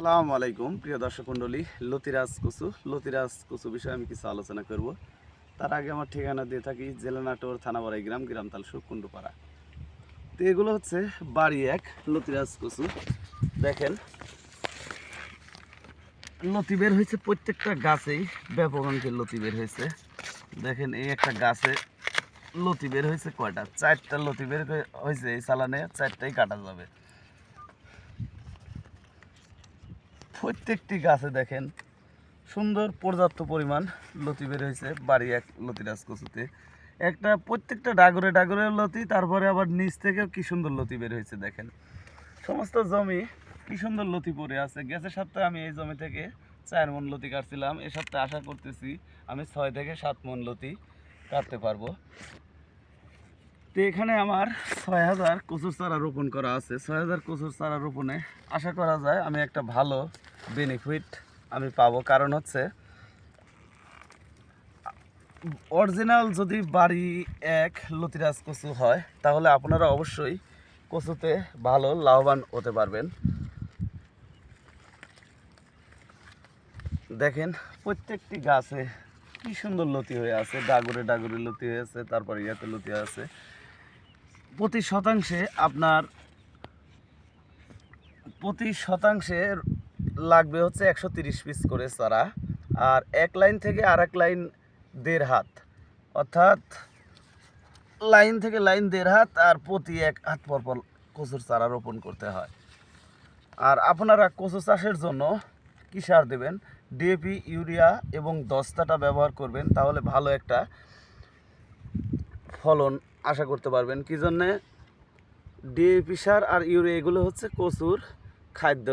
আসসালামু আলাইকুম প্রিয় দর্শক মণ্ডলী। লতিরাজ কচু বিষয়ে আমি কিছু আলোচনা করব। তার আগে আমার ঠিকানা দিয়ে থাকি জেলা নাটোর, থানা বাড়াই গ্রাম তালসুক কুণ্ডুপাড়া। তো এগুলো হচ্ছে বাড়ি এক লতিরাজ কচু। দেখেন লতি বের হয়েছে, প্রত্যেকটা গাছেই ব্যাপক অঙ্কের লতি বের হয়েছে। দেখেন এই একটা গাছে লতি বের হয়েছে কয়টা, 4টা লতি বের হয়েছে। এই চালানে 4টাই কাটা যাবে। প্রত্যেকটি গাছে দেখেন সুন্দর পর্যাপ্ত পরিমাণ লতি বের হয়েছে বাড়ি এক লতিরাজ কচুতে। প্রত্যেকটা ডাগরে ডাগরে লতি, তারপরে আবার নিচ থেকেও কি সুন্দর লতি বের হয়েছে। দেখেন সমস্ত জমি কি সুন্দর লতি পড়ে আছে। গেছে সপ্তাহে আমি এই জমি থেকে 4 মণ লতি কাটছিলাম। এ সপ্তাহে আশা করতেছি আমি 6 থেকে 7 মণ লতি কাটতে পারবো। তো এখানে আমার 6000 কচুর চারা রোপণ করা আছে। 6000 কচুর চারা রোপণে আশা করা যায় আমি একটা ভালো বেনিফিট আমি পাবো। কারণ হচ্ছে অরিজিনাল যদি বাড়ি এক লতিরাজ কচু হয় তাহলে আপনারা অবশ্যই কচুতে ভালো লাভবান হতে পারবেন। দেখেন প্রত্যেকটি গাছে কি সুন্দর লতি হয়ে আছে, ডাগরে ডাগরে লতি হয়ে আছে, তারপরে ইয়াতে লতি আছে। প্রতি শতাংশে লাগবে হচ্ছে 130 পিস করে চারা। আর এক লাইন থেকে আর এক লাইন 1.5 হাত, অর্থাৎ লাইন থেকে লাইন 1.5 হাত, আর প্রতি 1 হাত পর পর কচুর চারা রোপণ করতে হয়। আর আপনারা কচু চাষের জন্য কি সার দেবেন? ডিএপি, ইউরিয়া এবং দস্তাটা ব্যবহার করবেন, তাহলে ভালো একটা ফলন আশা করতে পারবেন। কি জন্যে? ডিএপি সার আর ইউরিয়া এগুলো হচ্ছে কচুর খাদ্য।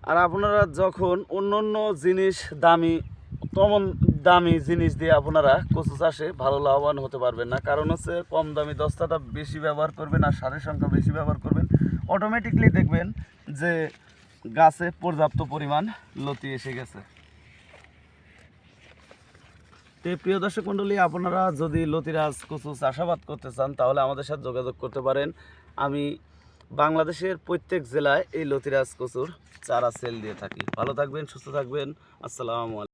আর আপনারা যখন অন্য জিনিস দামি জিনিস দিয়ে আপনারা কচু চাষে ভালো লাভবান হতে পারবেন না। কারণ হচ্ছে কম দামি দস্তাটা বেশি ব্যবহার করবেন আর সারের সংখ্যা বেশি ব্যবহার করবেন, অটোমেটিকলি দেখবেন যে গাছে পর্যাপ্ত পরিমাণ লতি এসে গেছে। তো প্রিয় দর্শক মণ্ডলী, আপনারা যদি লতিরাজ কচু চাষাবাদ করতে চান তাহলে আমাদের সাথে যোগাযোগ করতে পারেন। আমি বাংলাদেশের প্রত্যেক জেলায় এই লতিরাজ কচুর চারা সেল দিয়ে থাকি। ভালো থাকবেন, সুস্থ থাকবেন। আসসালামু আলাইকুম।